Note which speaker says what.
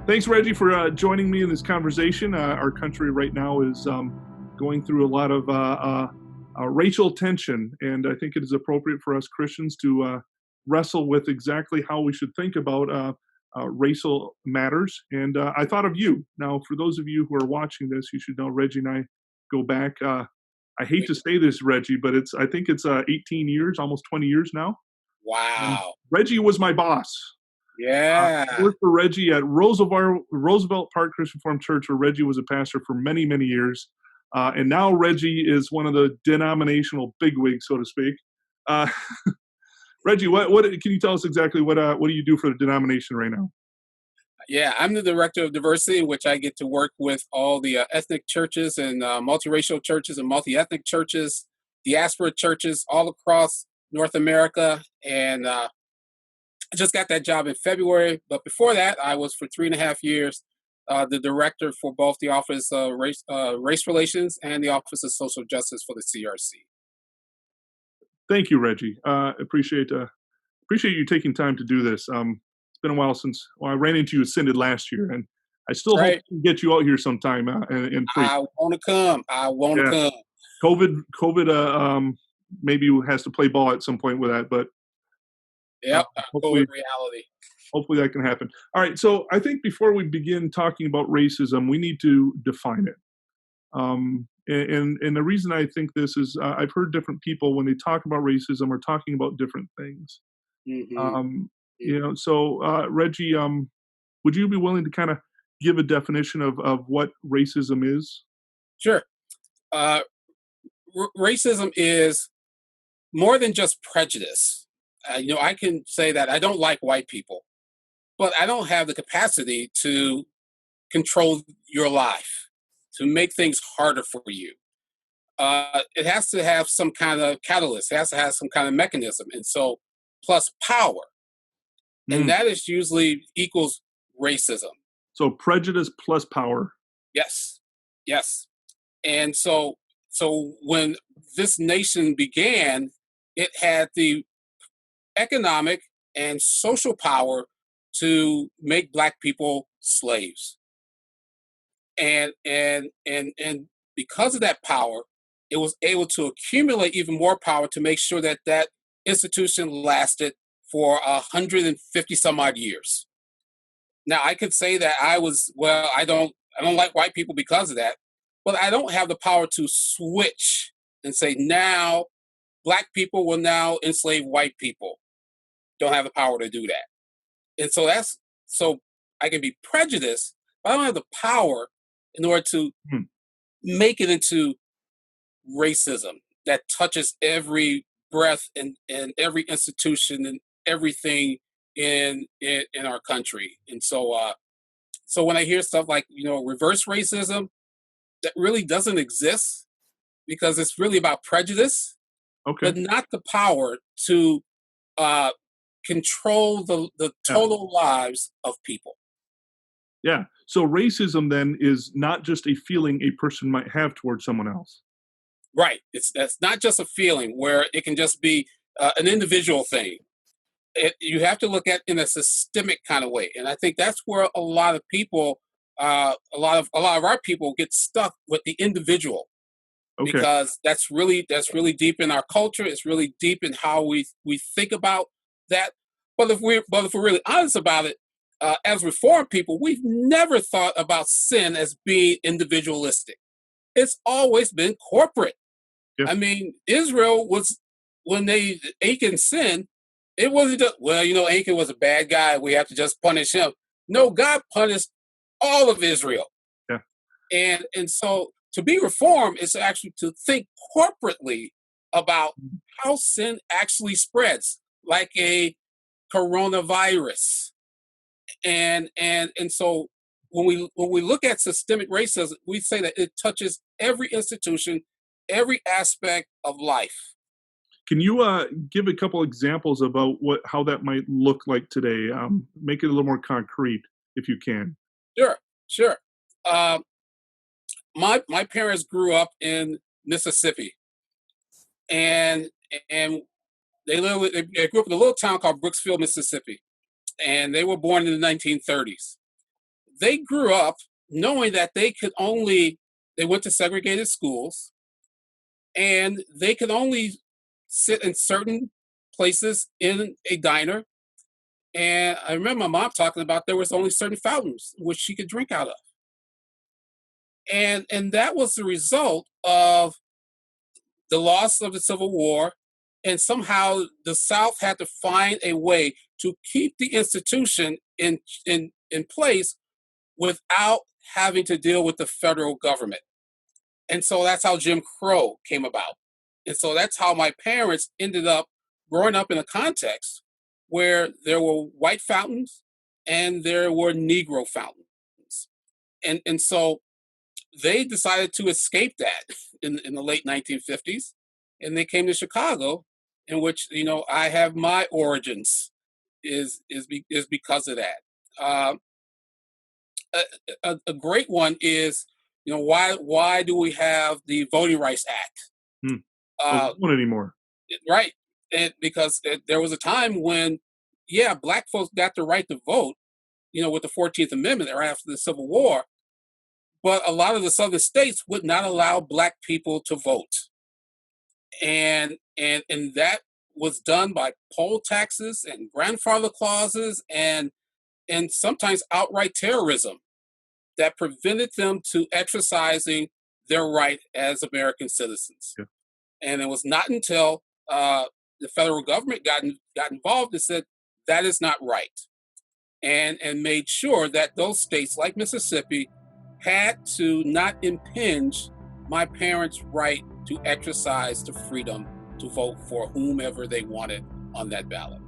Speaker 1: Thanks, Reggie, for joining me in this conversation. Our country right now is going through a lot of racial tension, and I think it is appropriate for us Christians to wrestle with exactly how we should think about racial matters. And I thought of you. Now, for those of you who are watching this, you should know Reggie and I go back. I hate to say this, Reggie, but I think it's 18 years, almost 20 years now.
Speaker 2: Wow.
Speaker 1: Reggie was my boss.
Speaker 2: Yeah.
Speaker 1: I worked for Reggie at Roosevelt Park Christian Reformed Church, where Reggie was a pastor for many, many years. And now Reggie is one of the denominational bigwigs, so to speak. Uh, Reggie, what can you tell us exactly what do you do for the denomination right now?
Speaker 2: Yeah, I'm the director of diversity, which I get to work with all the ethnic churches and multiracial churches and multi-ethnic churches, diaspora churches all across North America. And I just got that job in February. But before that, I was for 3.5 years the director for both the Office of Race Relations and the Office of Social Justice for the CRC.
Speaker 1: Thank you, Reggie. Appreciate you taking time to do this. It's been a while since I ran into you at Synod last year, and I still hope to get you out here sometime and preach.
Speaker 2: I want to come. I want to come.
Speaker 1: COVID, maybe has to play ball at some point with that, but
Speaker 2: hopefully reality.
Speaker 1: Hopefully that can happen. All right, so I think before we begin talking about racism, we need to define it. And the reason I think this is I've heard different people when they talk about racism are talking about different things.
Speaker 2: Mm-hmm.
Speaker 1: So Reggie, would you be willing to kind of give a definition of what racism is?
Speaker 2: Sure. Racism is more than just prejudice. I can say that I don't like white people, but I don't have the capacity to control your life, to make things harder for you. It has to have some kind of catalyst. It has to have some kind of mechanism. And so, plus power. And that is usually equals racism.
Speaker 1: So prejudice plus power.
Speaker 2: Yes. And so when this nation began, it had the economic and social power to make Black people slaves. And because of that power, it was able to accumulate even more power to make sure that that institution lasted for 150 some odd years. Now, I could say that I don't like white people because of that, but I don't have the power to switch and say now Black people will now enslave white people. Don't have the power to do that. And so I can be prejudiced, but I don't have the power in order to make it into racism that touches every breath and every institution and everything in our country. And so when I hear stuff like, reverse racism, that really doesn't exist because it's really about prejudice, but not the power to control the total lives of people.
Speaker 1: Yeah. So racism then is not just a feeling a person might have towards someone else.
Speaker 2: Right. That's not just a feeling where it can just be an individual thing. You have to look at it in a systemic kind of way, and I think that's where a lot of people, a lot of our people get stuck with the individual, because that's really deep in our culture. It's really deep in how we think about that. But if we're really honest about it, as Reformed people, we've never thought about sin as being individualistic. It's always been corporate. Yeah. I mean, Israel was, when Achan sinned, it wasn't just, Achan was a bad guy, we have to just punish him. No, God punished all of Israel.
Speaker 1: Yeah.
Speaker 2: And so to be Reformed is actually to think corporately about how sin actually spreads, like a coronavirus. And so when we look at systemic racism, we say that it touches every institution, every aspect of life.
Speaker 1: Can you give a couple examples about how that might look like today? Make it a little more concrete, if you can.
Speaker 2: Sure. My parents grew up in Mississippi, and they grew up in a little town called Brooksville, Mississippi, and they were born in the 1930s. they grew up knowing that they went to segregated schools and they could only sit in certain places in a diner. And I remember my mom talking about there was only certain fountains which she could drink out of. And that was the result of the loss of the Civil War. And somehow the South had to find a way to keep the institution in place without having to deal with the federal government. And so that's how Jim Crow came about. And so that's how my parents ended up growing up in a context where there were white fountains and there were Negro fountains. And so they decided to escape that in the late 1950s. And they came to Chicago, in which, I have my origins is because of that. A great one is, why do we have the Voting Rights Act?
Speaker 1: Hmm.
Speaker 2: Uh,
Speaker 1: Don't want anymore.
Speaker 2: right, because there was a time when, yeah, black folks got the right to vote, with the 14th Amendment right after the Civil War, but a lot of the southern states would not allow black people to vote, and that was done by poll taxes and grandfather clauses and sometimes outright terrorism that prevented them to exercising their right as American citizens.
Speaker 1: Yeah.
Speaker 2: And it was not until the federal government got involved and said that is not right, and made sure that those states like Mississippi had to not impinge my parents' right to exercise the freedom to vote for whomever they wanted on that ballot.